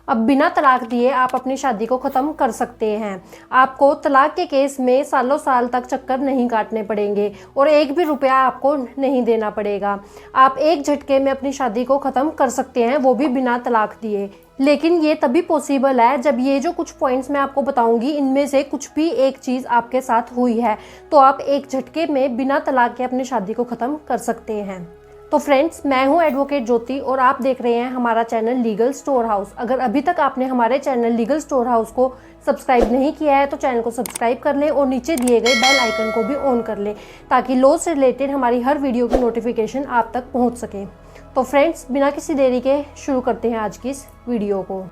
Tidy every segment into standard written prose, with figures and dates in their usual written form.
अब बिना तलाक दिए आप अपनी शादी को ख़त्म कर सकते हैं। आपको तलाक के केस में सालों साल तक चक्कर नहीं काटने पड़ेंगे और एक भी रुपया आपको नहीं देना पड़ेगा। आप एक झटके में अपनी शादी को ख़त्म कर सकते हैं, वो भी बिना तलाक दिए। लेकिन ये तभी पॉसिबल है जब ये जो कुछ पॉइंट्स मैं आपको बताऊंगी इनमें से कुछ भी एक चीज़ आपके साथ हुई है, तो आप एक झटके में बिना तलाक के अपनी शादी को ख़त्म कर सकते हैं। तो फ्रेंड्स, मैं हूं एडवोकेट ज्योति और आप देख रहे हैं हमारा चैनल लीगल स्टोर हाउस। अगर अभी तक आपने हमारे चैनल लीगल स्टोर हाउस को सब्सक्राइब नहीं किया है तो चैनल को सब्सक्राइब कर लें और नीचे दिए गए बेल आइकन को भी ऑन कर लें ताकि लॉ से रिलेटेड हमारी हर वीडियो की नोटिफिकेशन आप तक पहुंच सके। तो फ्रेंड्स, बिना किसी देरी के शुरू करते हैं आज की इस वीडियो को।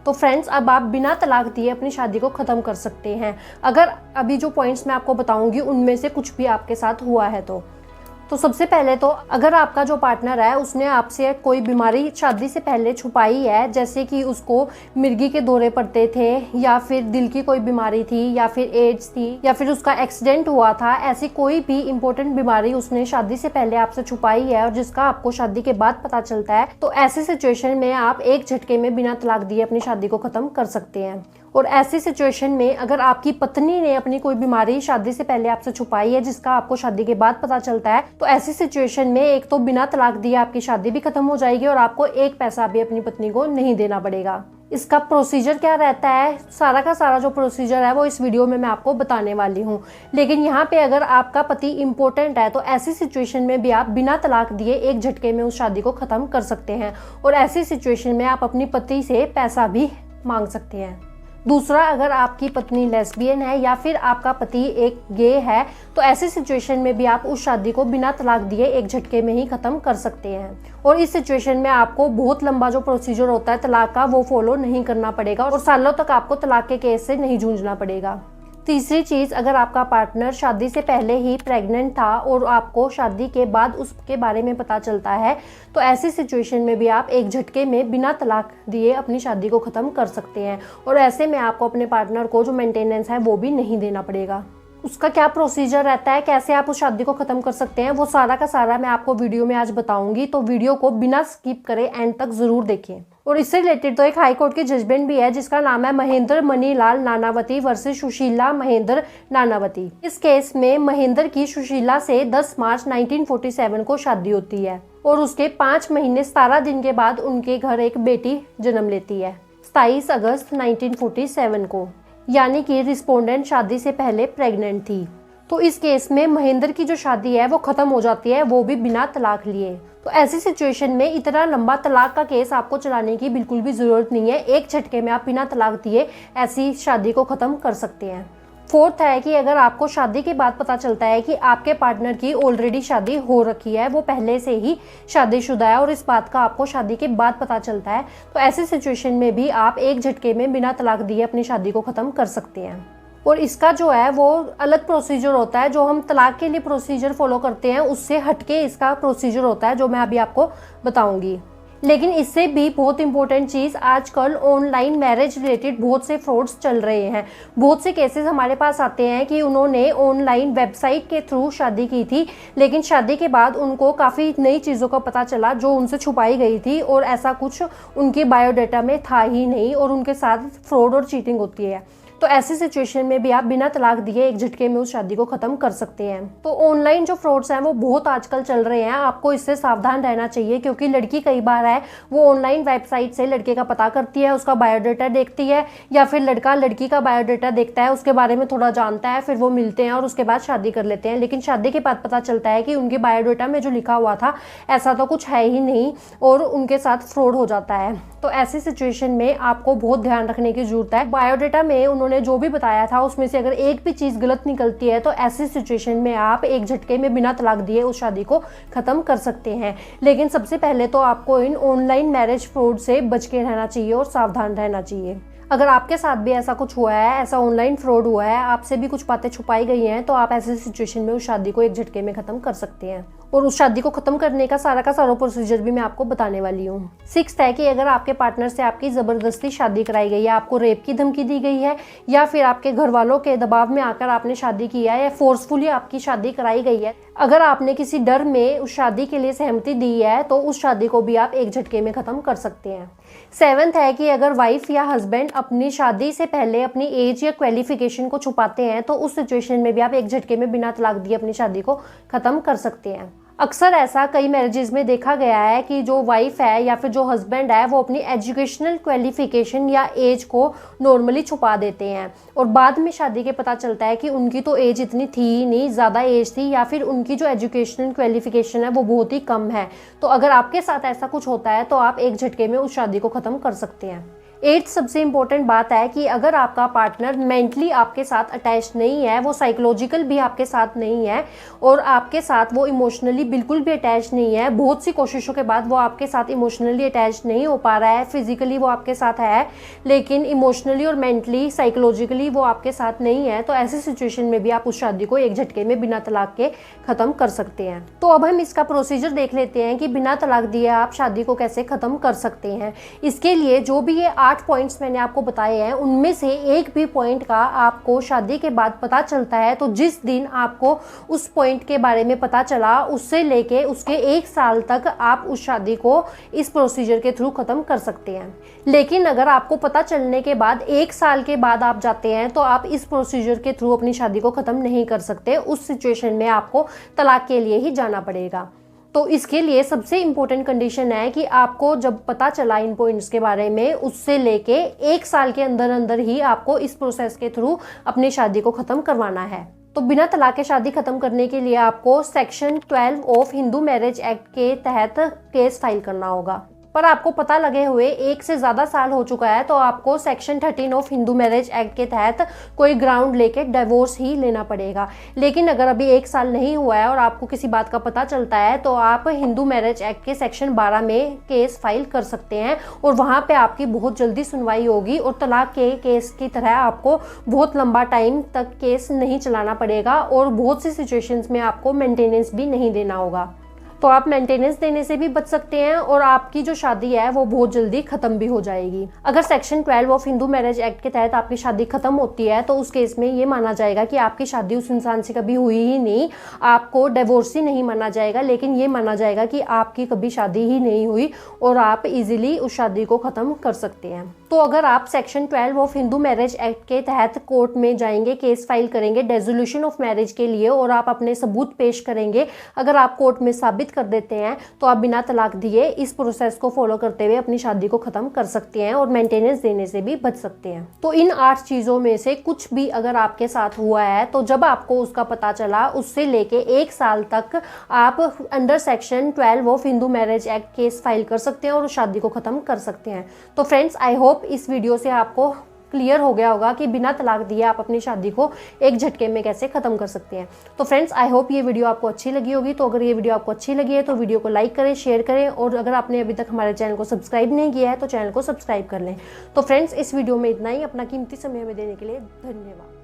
तो फ्रेंड्स, अब आप बिना तलाक दिए अपनी शादी को ख़त्म कर सकते हैं अगर अभी जो पॉइंट्स मैं आपको बताऊंगी उनमें से कुछ भी आपके साथ हुआ है तो सबसे पहले तो अगर आपका जो पार्टनर है उसने आपसे कोई बीमारी शादी से पहले छुपाई है, जैसे कि उसको मिर्गी के दौरे पड़ते थे या फिर दिल की कोई बीमारी थी या फिर एड्स थी या फिर उसका एक्सीडेंट हुआ था, ऐसी कोई भी इंपॉर्टेंट बीमारी उसने शादी से पहले आपसे छुपाई है और जिसका आपको शादी के बाद पता चलता है, तो ऐसी सिचुएशन में आप एक झटके में बिना तलाक दिए अपनी शादी को ख़त्म कर सकते हैं। और ऐसी सिचुएशन में अगर आपकी पत्नी ने अपनी कोई बीमारी शादी से पहले आपसे छुपाई है जिसका आपको शादी के बाद पता चलता है, तो ऐसी सिचुएशन में एक तो बिना तलाक दिए आपकी शादी भी खत्म हो जाएगी और आपको एक पैसा भी अपनी पत्नी को नहीं देना पड़ेगा। इसका प्रोसीजर क्या रहता है, सारा का सारा जो प्रोसीजर है वो इस वीडियो में मैं आपको बताने वाली हूँ। लेकिन यहाँ पे अगर आपका पति इम्पोर्टेंट है तो ऐसी सिचुएशन में भी आप बिना तलाक दिए एक झटके में उस शादी को ख़त्म कर सकते हैं और ऐसी सिचुएशन में आप अपनी पति से पैसा भी मांग सकते हैं। दूसरा, अगर आपकी पत्नी लेस्बियन है या फिर आपका पति एक गे है तो ऐसी सिचुएशन में भी आप उस शादी को बिना तलाक दिए एक झटके में ही ख़त्म कर सकते हैं और इस सिचुएशन में आपको बहुत लंबा जो प्रोसीजर होता है तलाक का वो फॉलो नहीं करना पड़ेगा और सालों तक आपको तलाक के केस से नहीं जूझना पड़ेगा। तीसरी चीज़, अगर आपका पार्टनर शादी से पहले ही प्रेग्नेंट था और आपको शादी के बाद उसके बारे में पता चलता है, तो ऐसी सिचुएशन में भी आप एक झटके में बिना तलाक दिए अपनी शादी को ख़त्म कर सकते हैं और ऐसे में आपको अपने पार्टनर को जो मेंटेनेंस है वो भी नहीं देना पड़ेगा। उसका क्या प्रोसीजर रहता है, कैसे आप उस शादी को ख़त्म कर सकते हैं, वो सारा का सारा मैं आपको वीडियो में आज बताऊंगी, तो वीडियो को बिना स्किप करे एंड तक ज़रूर देखें। और इससे रिलेटेड तो एक हाई कोर्ट की जजमेंट भी है जिसका नाम है महेंद्र मनीलाल नानावती वर्सेस सुशीला महेंद्र नानावती। इस केस में महेंद्र की सुशीला से 10 मार्च 1947 को शादी होती है और उसके 5 महीने 17 दिन के बाद उनके घर एक बेटी जन्म लेती है 27 अगस्त 1947 को, यानी कि रिस्पोंडेंट शादी से पहले प्रेग्नेंट थी। तो इस केस में महेंद्र की जो शादी है वो ख़त्म हो जाती है, वो भी बिना तलाक लिए। तो ऐसी सिचुएशन में इतना लंबा तलाक का केस आपको चलाने की बिल्कुल भी ज़रूरत नहीं है, एक झटके में आप बिना तलाक दिए ऐसी शादी को ख़त्म कर सकते हैं। फोर्थ है कि अगर आपको शादी के बाद पता चलता है कि आपके पार्टनर की ऑलरेडी शादी हो रखी है, वो पहले से ही शादीशुदा है और इस बात का आपको शादी के बाद पता चलता है, तो ऐसी सिचुएशन में भी आप एक झटके में बिना तलाक दिए अपनी शादी को ख़त्म कर सकते हैं। और इसका जो है वो अलग प्रोसीजर होता है, जो हम तलाक के लिए प्रोसीजर फॉलो करते हैं उससे हटके इसका प्रोसीजर होता है जो मैं अभी आपको बताऊंगी। लेकिन इससे भी बहुत इंपॉर्टेंट चीज़, आजकल ऑनलाइन मैरिज रिलेटेड बहुत से फ्रॉड्स चल रहे हैं। बहुत से केसेस हमारे पास आते हैं कि उन्होंने ऑनलाइन वेबसाइट के थ्रू शादी की थी, लेकिन शादी के बाद उनको काफ़ी नई चीज़ों का पता चला जो उनसे छुपाई गई थी और ऐसा कुछ उनके बायोडाटा में था ही नहीं और उनके साथ फ्रॉड और चीटिंग होती है। तो ऐसी सिचुएशन में भी आप बिना तलाक दिए एक झटके में उस शादी को ख़त्म कर सकते हैं। तो ऑनलाइन जो फ्रॉड्स हैं वो बहुत आजकल चल रहे हैं, आपको इससे सावधान रहना चाहिए क्योंकि लड़की कई बार है वो ऑनलाइन वेबसाइट से लड़के का पता करती है, उसका बायोडाटा देखती है या फिर लड़का लड़की का बायोडाटा देखता है, उसके बारे में थोड़ा जानता है, फिर वो मिलते हैं और उसके बाद शादी कर लेते हैं। लेकिन शादी के बाद पता चलता है कि उनके बायोडाटा में जो लिखा हुआ था ऐसा तो कुछ है ही नहीं और उनके साथ फ्रॉड हो जाता है। तो ऐसी सिचुएशन में आपको बहुत ध्यान रखने की जरूरत है। बायोडाटा में उन्होंने जो भी बताया था उसमें से अगर एक भी चीज़ गलत निकलती है तो ऐसी सिचुएशन में आप एक झटके में बिना तलाक दिए उस शादी को ख़त्म कर सकते हैं। लेकिन सबसे पहले तो आपको इन ऑनलाइन मैरिज फ्रॉड से बच के रहना चाहिए और सावधान रहना चाहिए। अगर आपके साथ भी ऐसा कुछ हुआ है, ऐसा ऑनलाइन फ्रॉड हुआ है, आपसे भी कुछ बातें छुपाई गई हैं, तो आप ऐसी सिचुएशन में उस शादी को एक झटके में ख़त्म कर सकते हैं। और उस शादी को खत्म करने का सारा प्रोसीजर भी मैं आपको बताने वाली हूँ। 6th है कि अगर आपके पार्टनर से आपकी ज़बरदस्ती शादी कराई गई है, आपको रेप की धमकी दी गई है, या फिर आपके घर वालों के दबाव में आकर आपने शादी की है, या फोर्सफुली आपकी शादी कराई गई है, अगर आपने किसी डर में उस शादी के लिए सहमति दी है तो उस शादी को भी आप एक झटके में ख़त्म कर सकते हैं। 7th है कि अगर वाइफ या हस्बैंड अपनी शादी से पहले अपनी एज या क्वालिफिकेशन को छुपाते हैं तो उस सिचुएशन में भी आप एक झटके में बिना तलाक दिए अपनी शादी को ख़त्म कर सकते हैं। अक्सर ऐसा कई मैरिजेस में देखा गया है कि जो वाइफ है या फिर जो हस्बैंड है वो अपनी एजुकेशनल क्वालिफिकेशन या एज को नॉर्मली छुपा देते हैं और बाद में शादी के पता चलता है कि उनकी तो एज इतनी थी ही नहीं, ज़्यादा एज थी, या फिर उनकी जो एजुकेशनल क्वालिफिकेशन है वो बहुत ही कम है। तो अगर आपके साथ ऐसा कुछ होता है तो आप एक झटके में उस शादी को ख़त्म कर सकते हैं। 8th सबसे इम्पोर्टेंट बात है कि अगर आपका पार्टनर मेंटली आपके साथ अटैच नहीं है, वो साइकोलॉजिकल भी आपके साथ नहीं है और आपके साथ वो इमोशनली बिल्कुल भी अटैच नहीं है, बहुत सी कोशिशों के बाद वो आपके साथ इमोशनली अटैच नहीं हो पा रहा है, फिजिकली वो आपके साथ है लेकिन इमोशनली और मेंटली साइकोलॉजिकली वो आपके साथ नहीं है, तो ऐसी सिचुएशन में भी आप उस शादी को एक झटके में बिना तलाक के ख़त्म कर सकते हैं। तो अब हम इसका प्रोसीजर देख लेते हैं कि बिना तलाक दिए आप शादी को कैसे ख़त्म कर सकते हैं। इसके लिए जो भी ये 8 पॉइंट्स मैंने आपको बताए हैं उनमें से एक भी पॉइंट का आपको शादी के बाद पता चलता है तो जिस दिन आपको उस पॉइंट के बारे में पता चला उससे लेके उसके 1 साल तक आप उस शादी को इस प्रोसीजर के थ्रू ख़त्म कर सकते हैं। लेकिन अगर आपको पता चलने के बाद 1 साल के बाद आप जाते हैं तो आप इस प्रोसीजर के थ्रू अपनी शादी को ख़त्म नहीं कर सकते, उस सिचुएशन में आपको तलाक के लिए ही जाना पड़ेगा। तो इसके लिए सबसे इम्पोर्टेंट कंडीशन है कि आपको जब पता चला इन पॉइंट्स के बारे में उससे लेके 1 साल के अंदर अंदर ही आपको इस प्रोसेस के थ्रू अपनी शादी को ख़त्म करवाना है। तो बिना तलाक के शादी खत्म करने के लिए आपको section 12 of Hindu marriage act के तहत केस फाइल करना होगा। पर आपको पता लगे हुए 1 से ज़्यादा साल हो चुका है तो आपको section 13 of Hindu marriage act के तहत कोई ग्राउंड लेके डिवोर्स ही लेना पड़ेगा। लेकिन अगर अभी 1 साल नहीं हुआ है और आपको किसी बात का पता चलता है तो आप हिंदू मैरिज एक्ट के सेक्शन 12 में केस फाइल कर सकते हैं और वहाँ पे आपकी बहुत जल्दी सुनवाई होगी और तलाक के केस की तरह आपको बहुत लंबा टाइम तक केस नहीं चलाना पड़ेगा और बहुत सी सिचुएशंस में आपको मेंटेनेंस भी नहीं देना होगा। तो आप मेंटेनेंस देने से भी बच सकते हैं और आपकी जो शादी है वो बहुत जल्दी खत्म भी हो जाएगी। अगर section 12 of Hindu marriage act के तहत आपकी शादी खत्म होती है तो उस केस में ये माना जाएगा कि आपकी शादी उस इंसान से कभी हुई ही नहीं, आपको डिवोर्स ही नहीं माना जाएगा, लेकिन ये माना जाएगा कि आपकी कभी शादी ही नहीं हुई और आप इजीली उस शादी को ख़त्म कर सकते हैं। तो अगर आप section 12 of Hindu marriage act के तहत कोर्ट में जाएंगे, केस फाइल करेंगे डिसोल्यूशन ऑफ मैरिज के लिए और आप अपने सबूत पेश करेंगे, अगर आप कोर्ट में साबित कर देते हैं तो आप बिना तलाक दिए इस प्रोसेस को फॉलो करते हुए अपनी शादी को खत्म कर सकते हैं और मेंटेनेंस देने से भी बच सकते हैं। तो इन 8 चीज़ों में से कुछ भी अगर आपके साथ हुआ है तो जब आपको उसका पता चला उससे लेके 1 साल तक आप under section 12 of Hindu marriage act case file कर सकते हैं और उस शादी को ख़त्म कर सकते हैं। तो फ्रेंड्स, आई होप इस वीडियो से आपको क्लियर हो गया होगा कि बिना तलाक दिए आप अपनी शादी को एक झटके में कैसे खत्म कर सकते हैं। तो फ्रेंड्स, आई होप ये वीडियो आपको अच्छी लगी होगी। तो अगर ये वीडियो आपको अच्छी लगी है तो वीडियो को लाइक करें, शेयर करें और अगर आपने अभी तक हमारे चैनल को सब्सक्राइब नहीं किया है तो चैनल को सब्सक्राइब कर लें। तो फ्रेंड्स, इस वीडियो में इतना ही। अपना कीमती समय हमें देने के लिए धन्यवाद।